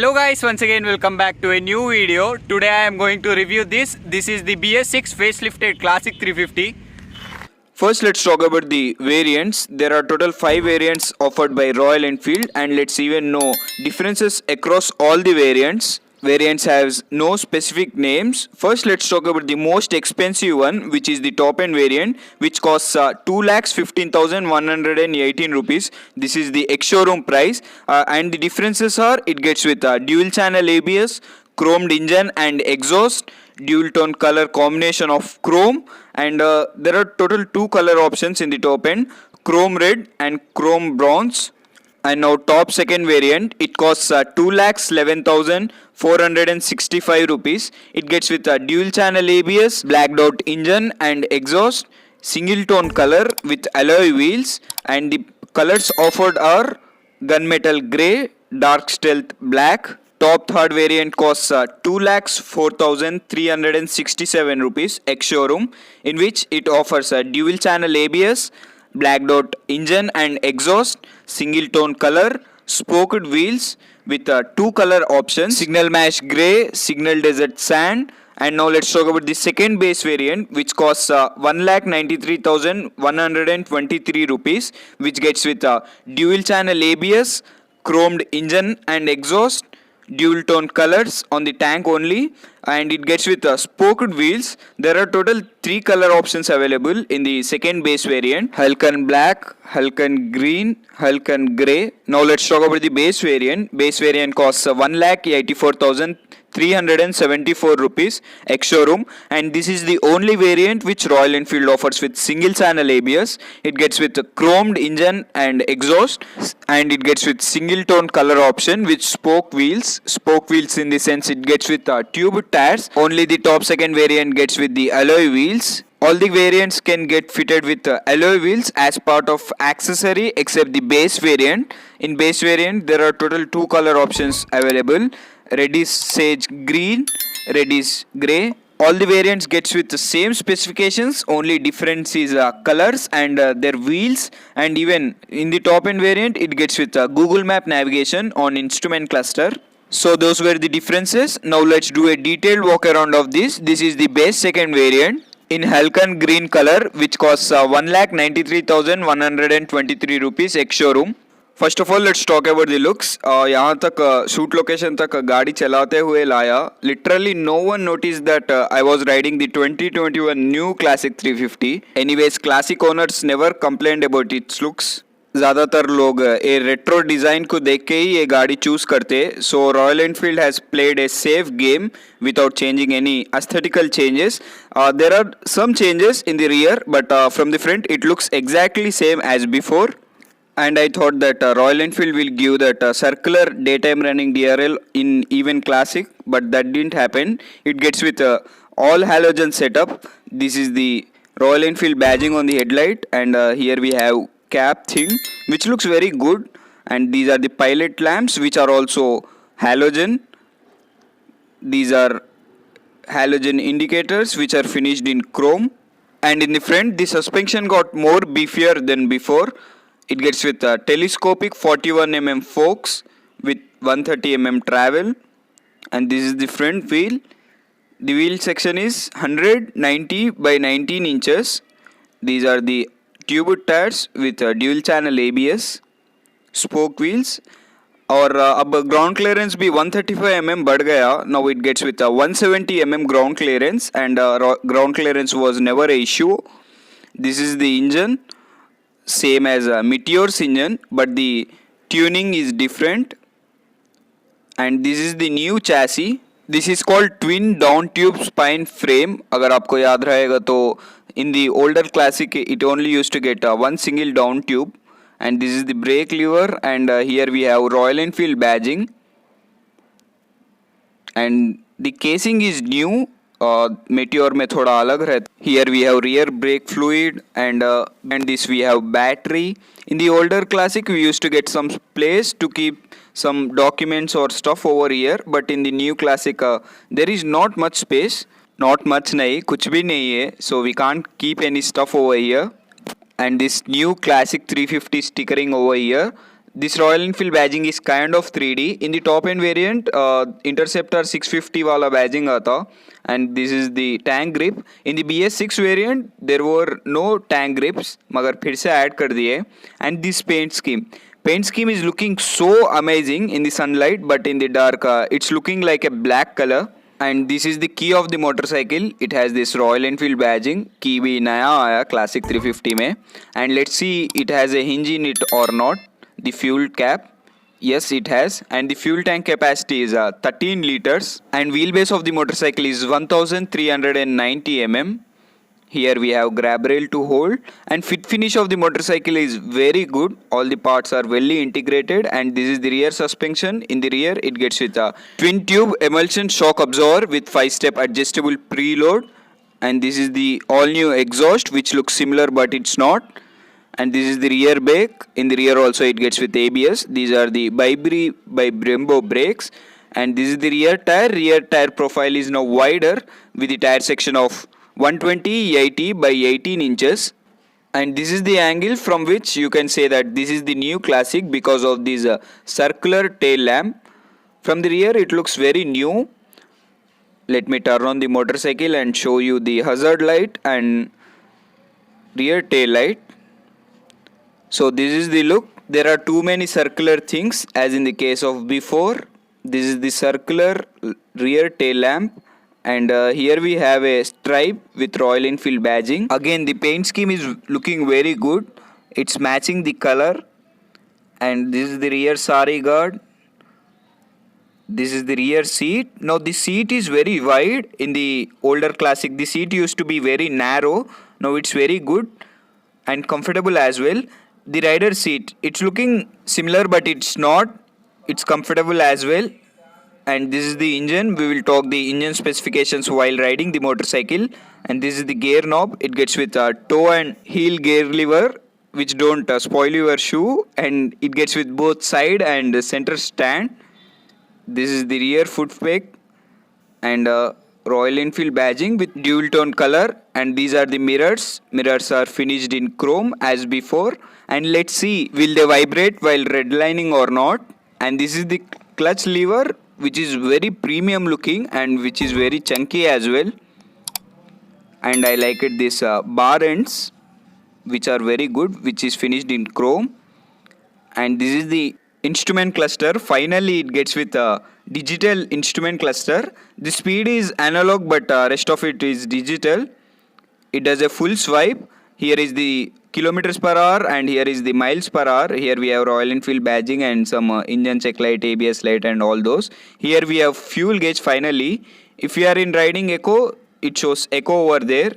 Hello guys, once again welcome back to a new video. Today I am going to review this. This is the BS6 facelifted Classic 350. First, let's talk about the variants. There are total 5 variants offered by Royal Enfield, and let's even know differences across all the variants. Variants have no specific names. First, let's talk about the most expensive one, which is the top end variant, which costs 2,15,118 rupees. This is the ex-showroom price, and the differences are it gets with dual channel ABS, chromed engine and exhaust, dual tone color combination of chrome, and there are total 2 color options in the top end, chrome red and chrome bronze. And now top second variant, it costs 2,11,465 rupees. It gets with a dual channel ABS, black dot engine and exhaust, single tone color with alloy wheels, and the colors offered are gunmetal grey, dark stealth black. Top third variant costs 2,04,367 rupees ex-showroom, in which it offers a dual channel ABS, black dot engine and exhaust, single tone color, spoked wheels with 2 color options, signal mesh grey, signal desert sand. And now let's talk about the second base variant, which costs 1,93,123 rupees, which gets with dual channel ABS, chromed engine and exhaust, dual tone colors on the tank only, and it gets with spoked wheels. There are total 3 color options available in the second base variant: Hulken black, Hulken green, Hulken grey. Now let's talk about the base variant. Base variant costs 1,84,374 rupees ex-showroom, and this is the only variant which Royal Enfield offers with single channel ABS. It gets with a chromed engine and exhaust, and it gets with single tone color option with spoke wheels. Spoke wheels in the sense it gets with tube tires. Only the top second variant gets with the alloy wheels. All the variants can get fitted with alloy wheels as part of accessory except the base variant. In base variant there are total 2 color options available: reddish sage green, reddish grey. All the variants gets with the same specifications, only difference is colors and their wheels. And even in the top end variant it gets with Google Map navigation on instrument cluster. So those were the differences. Now let's do a detailed walk around of this. This is the base second variant in Hulken green color, which costs 1,93,123 rupees ex-showroom. First of all let's talk about the looks. यहाँ तक shoot location तक गाड़ी चलाते हुए लाया, literally no one notice that I was riding the 2021 new classic 350. Anyways classic owners never complained about its looks. ज़्यादातर लोग ए retro design को देख के ही ये गाड़ी चूज़ करते. So Royal Enfield has played a safe game without changing any aesthetical changes. There are some changes in the rear, but from the front it looks exactly same as before. And I thought that Royal Enfield will give that circular daytime running DRL in even classic, but that didn't happen. It gets with all halogen setup. This is the Royal Enfield badging on the headlight, and here we have cap thing which looks very good, and these are the pilot lamps which are also halogen. These are halogen indicators which are finished in chrome, and in the front the suspension got more beefier than before. It gets with a telescopic 41mm forks with 130mm travel, and this is the front wheel. The wheel section is 190 by 19 inches. These are the tube tires with dual channel ABS, spoke wheels. और अब ground clearance भी 135mm बढ़ गया. Now it gets with 170mm ground clearance, and ground clearance was never a issue. This is the engine, same as a Meteor's engine, but the tuning is different. And this is the new chassis. This is called twin down tube spine frame. अगर आपको याद रहेगा तो in the older classic it only used to get one single down tube. And this is the brake lever, and here we have Royal Enfield badging, and the casing is new. Meteor में थोड़ा अलग रहता. Here we have rear brake fluid, and this we have battery. In the older classic we used to get some place to keep some documents or stuff over here, but in the new classic there is not much space. Not much नहीं, कुछ भी नहीं है, so we can't keep any stuff over here. And this new classic 350 stickering over here, This Royal Enfield badging is kind of 3D. In the top end variant, Interceptor 650 wala badging aata, and this is the tank grip. In the BS6 variant, there were no tank grips, मगर फिर से add कर दिए. And this paint scheme. Paint scheme is looking so amazing in the sunlight, but in the dark, it's looking like a black color. And this is the key of the motorcycle. It has this Royal Enfield badging. Key भी नया आया Classic 350 में. And let's see it has a hinge in it or not. The fuel cap, yes it has, and the fuel tank capacity is 13 liters, and wheelbase of the motorcycle is 1390 mm. Here we have grab rail to hold, and fit finish of the motorcycle is very good. All the parts are well integrated, and this is the rear suspension. In the rear it gets with a twin tube emulsion shock absorber with 5-step adjustable preload, and this is the all new exhaust which looks similar but it's not. And this is the rear brake. In the rear also it gets with ABS. These are the by Brembo brakes. And this is the rear tire. Rear tire profile is now wider with the tire section of 120 80 by 18 inches. And this is the angle from which you can say that this is the new Classic because of this circular tail lamp. From the rear it looks very new. Let me turn on the motorcycle and show you the hazard light and rear tail light. So this is the look. There are too many circular things as in the case of before. This is the circular rear tail lamp, and here we have a stripe with Royal Enfield badging. Again the paint scheme is looking very good. It's matching the color, and this is the rear sari guard. This is the rear seat. Now the seat is very wide. In the older Classic the seat used to be very narrow. Now it's very good and comfortable as well. The rider seat, it's looking similar but it's not. It's comfortable as well. And this is the engine. We will talk the engine specifications while riding the motorcycle. And this is the gear knob. It gets with a toe and heel gear lever which don't spoil your shoe, and it gets with both side and center stand. This is the rear foot peg and Royal Enfield badging with dual tone color, and these are the mirrors. Mirrors are finished in chrome as before, and let's see will they vibrate while redlining or not. And this is the clutch lever which is very premium looking and which is very chunky as well. And I like it this bar ends which are very good, which is finished in chrome. And this is the instrument cluster. Finally it gets with a digital instrument cluster. The speed is analog but rest of it is digital. It does a full swipe. Here is the kilometers per hour and here is the miles per hour. Here we have Royal Enfield badging and some engine check light, ABS light and all those. Here we have fuel gauge finally. If you are in riding eco, it shows eco over there,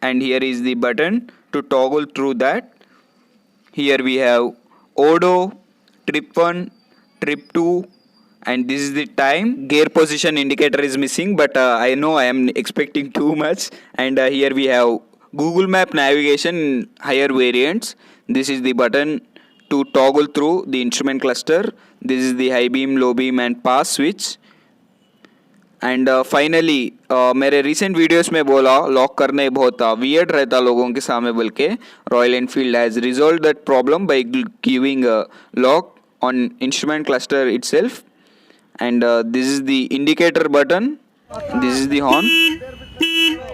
and here is the button to toggle through that. Here we have odo, trip 1, trip 2, and this is the time. Gear position indicator is missing, but I know I am expecting too much. And here we have Google Map navigation in higher variants. This is the button to toggle through the instrument cluster. This is the high beam, low beam and pass switch. And finally मेरे recent videos में बोला lock करने बहुत weird रहता लोगों के सामने, बोल के royal Enfield has resolve that problem by giving lock on instrument cluster itself. And this is the indicator button. This is the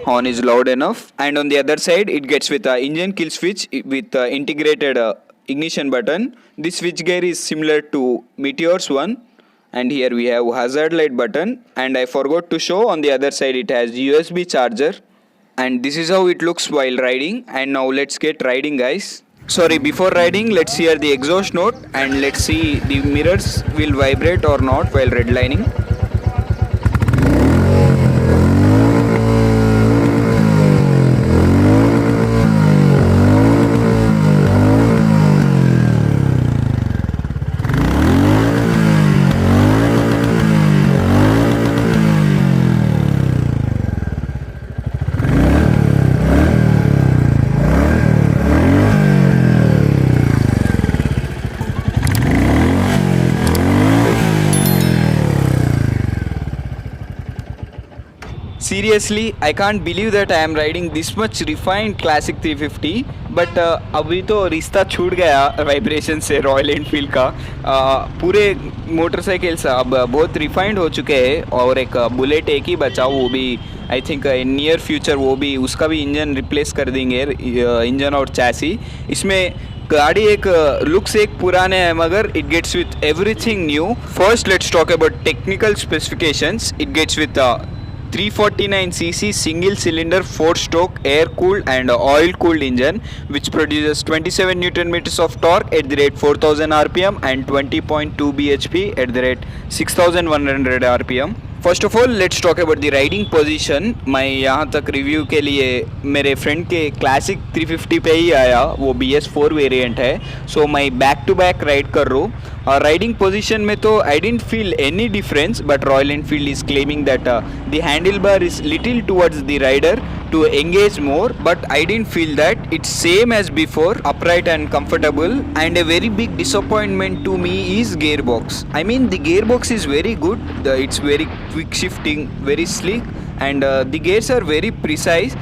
horn is loud enough. And on the other side it gets with engine kill switch with integrated ignition button. This switch gear is similar to Meteor's one. And here we have hazard light button, and I forgot to show on the other side it has USB charger. And this is how it looks while riding. And now let's get riding, guys. Sorry, before riding, let's hear the exhaust note and let's see the mirrors will vibrate or not while redlining. Seriously, I can't believe that I am riding this much refined classic 350. But अभी तो रिश्ता छूट गया vibration से royal Enfield का. पूरे motorcycles अब बहुत रिफाइंड हो चुके हैं और एक बुलेट एक ही बचा, वो भी I think in near future वो भी उसका भी इंजन रिप्लेस कर देंगे, इंजन और चैसी. इसमें गाड़ी एक लुक्स एक पुराने है मगर it gets with everything new. First let's talk about technical specifications. It gets with 349cc single cylinder 4-stroke air cooled and oil cooled engine which produces 27 newton meters of torque at the rate 4000 rpm and 20.2 bhp at the rate 6100 rpm. First of all let's talk about the riding position. मैं यहाँ तक review के लिए मेरे friend के classic 350 पे ही आया, वो BS4 वेरिएंट है. सो मैं बैक टू बैक राइड कर रहा हूँ. और राइडिंग पोजीशन में तो I didn't feel any difference, but Royal Enfield is claiming that the handlebar is little towards the rider to engage more, but I didn't feel that. It's same as before, upright and comfortable. And a very big disappointment to me is gearbox. I mean the gearbox is very good, it's very quick shifting, very sleek, and the gears are very precise.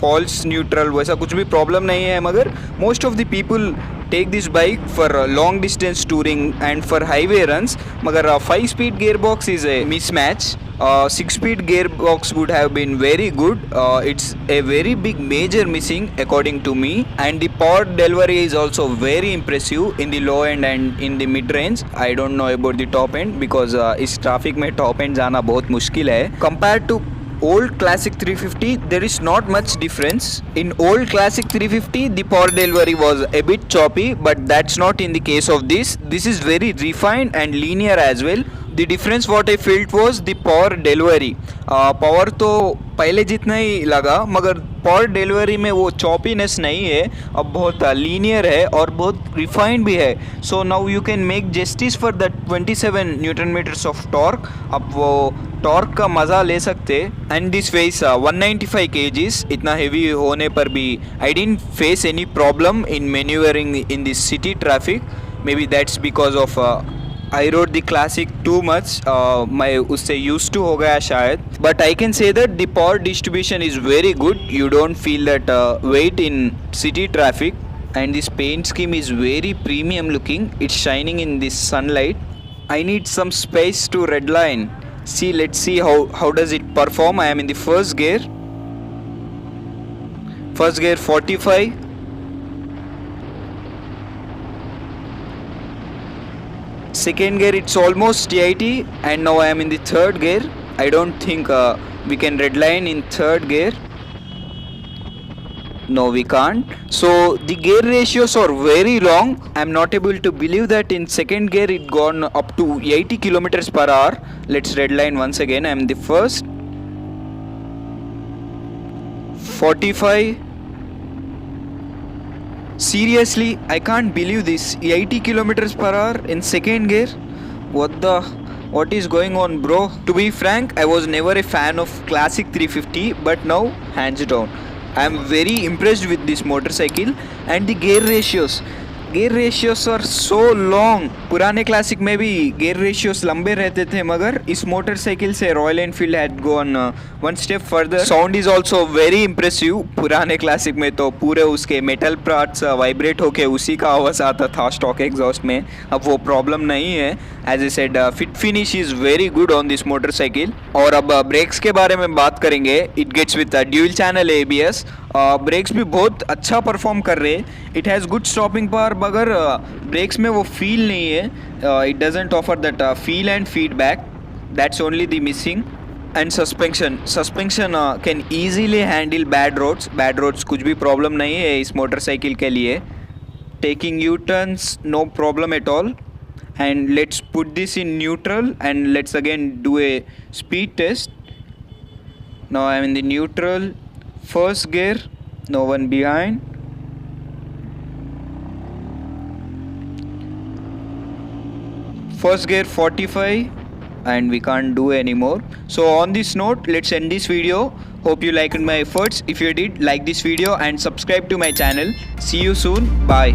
False neutral वैसा कुछ भी problem नहीं है, मगर most of the people take this bike for long distance touring and for highway runs. मगर 5-speed gearbox is a mismatch. 6-speed gearbox would have been very good. It's a very big major missing according to me, and the power delivery is also very impressive in the low end and in the mid range. I don't know about the top end because इस traffic में top end जाना बहुत मुश्किल है. Compared to old classic 350 there is not much difference. In old classic 350 the power delivery was a bit choppy, but that's not in the case of this. This is very refined and linear as well. The difference what I felt was the power delivery. Power तो पहले जितना ही लगा, मगर power delivery में वो choppiness नहीं है, अब बहुत लीनियर है और बहुत रिफाइंड भी है. So now you can make justice for the 27 newton metres of torque. अब वो टॉर्क का मज़ा ले सकते. And this weighs 195 kgs. इतना हेवी होने पर भी I didn't face any problem in manoeuvring in this city traffic. Maybe that's because of I rode the classic too much. मैं उससे used to हो गया शायद. But I can say that the power distribution is very good. You don't feel that weight in city traffic. And this paint scheme is very premium looking. It's shining in this sunlight. I need some space to redline. See, let's see how does it perform. I am in the first gear. First gear 45. Second gear it's almost 80, and now I am in the third gear. I don't think we can redline in third gear. No, we can't. So the gear ratios are very long. I'm not able to believe that in second gear it gone up to 80 kilometers per hour. Let's redline once again. I'm the first. 45. Seriously, I can't believe this. 80 kilometers per hour in second gear. What is going on, bro? To be frank, I was never a fan of classic 350, but now hands down I am very impressed with this motorcycle. And the gear ratios are so long. पुराने classic में भी gear ratios लंबे रहते थे, मगर इस motorcycle से royal Enfield had gone one step further. Sound is also very impressive. पुराने क्लासिक में तो पूरे उसके मेटल पार्ट्स वाइब्रेट होके उसी का आवाज़ आता था स्टॉक एग्जॉस्ट में. अब वो प्रॉब्लम नहीं है. As I said, fit finish is very good on this motorcycle. और अब ब्रेक्स के बारे में बात करेंगे. It gets with dual channel ABS. Brakes भी बहुत अच्छा परफॉर्म कर रहे हैं. It has good stopping power, मगर ब्रेक्स में वो फील नहीं है. It doesn't offer that feel and feedback. That's only the missing. And suspension can easily handle bad roads. कुछ भी प्रॉब्लम नहीं है इस मोटरसाइकिल के लिए. Taking U turns no problem at all. And let's put this in neutral and let's again do a speed test. Now I am in the neutral. First gear, no one behind. First gear 45, and we can't do anymore. So on this note, let's end this video. Hope you liked my efforts. If you did, like this video and subscribe to my channel. See you soon. Bye.